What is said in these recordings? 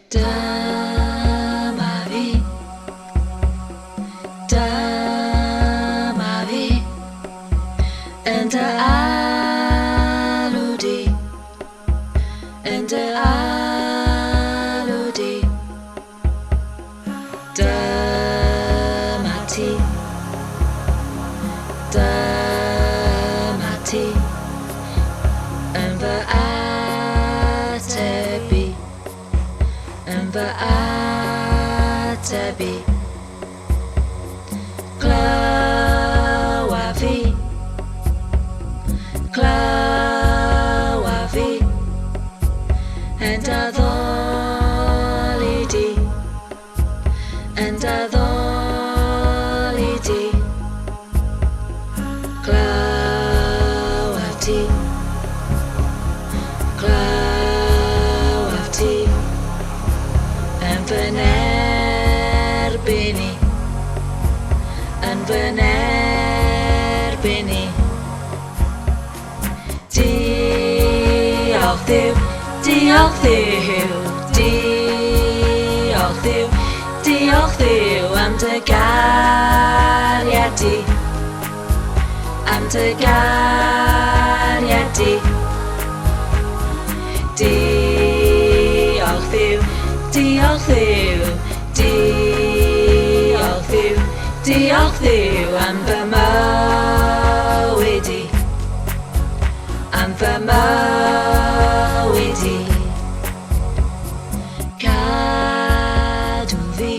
de ma vie, de ma vie, and aludi, and aludi, de mati, de mati, and the atebi, and the atebi, Clawavi, Clawavi, and adolidi, and adolidi, Clawati, Clawati, and Venerbini, and Venerbini, Diolch Dduw, diolch Dduw, diolch Dduw, diolch Dduw am dy gariadi, am dy gariadi. Diolch Dduw, diolch Dduw, diolch Dduw, diolch Dduw am fy mywyd i, am fy mywyd i. Cadw fi,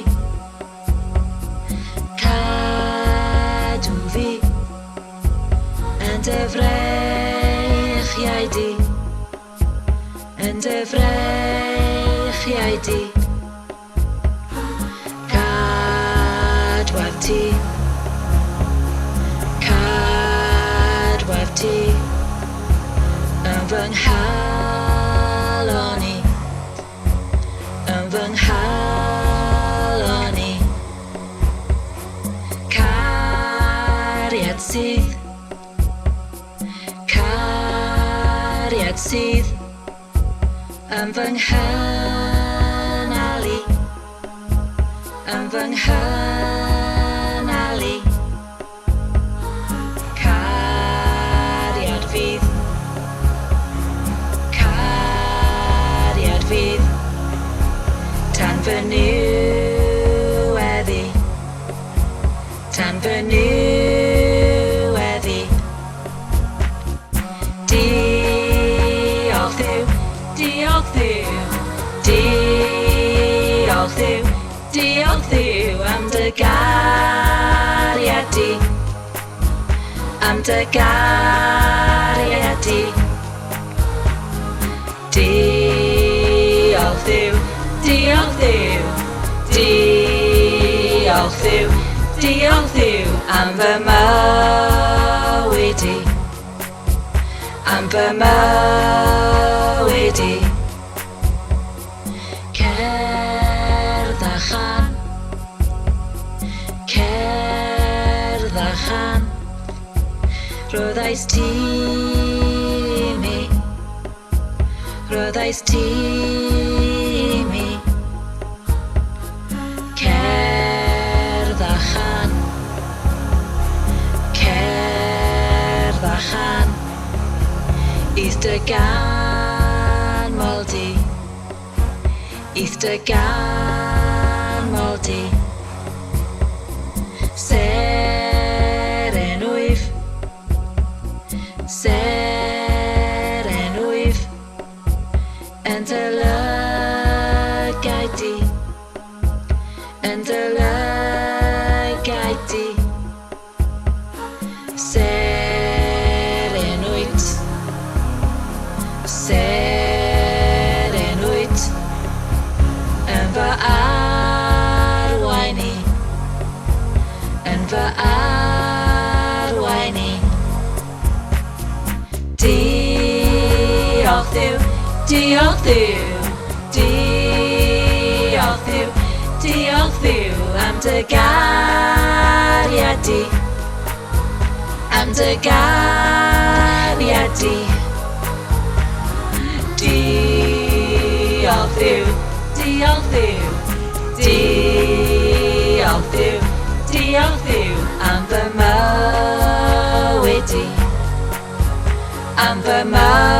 cadw fi, yn dy frechiau di, yn dy frechiau di. Cadwaf ti, cadwaf ti, yn fy nghalon i, yn fy nghalon i. Cariad sydd, cariad sydd, yn fy nghanali, yn fy nghanali. Cariad fydd, cariad fydd, tan fy niweddi, tan fy niweddi. Diolch Dduw, diolch Dduw, diolch Dduw, diolch Dduw am dy gariadi, am dy gariadi. Diolch Dduw, diolch Dduw, diolch Dduw, diolch Dduw am fy mywyd i, am fy mywyd i. Cerdd a chan, cerdd a chan, roddais ti mi, roddais ti mi. Cerdd a chan, cerdd a chan, East dy ganmol di, East dy ganmol di. Serenwyf, serenwyf, yn dy lygau di, yn dy lygau di. Serenwyt, serenwyt, yn fy arwain i, yn fy arwain i. Diolch Dduw, diolch Dduw, diolch Dduw, diolch Dduw am dy gariadi, am dy gariadi. Diolch Dduw, diolch Diolch Dduw, diolch Dduw am fy mywyd i, am fy mywyd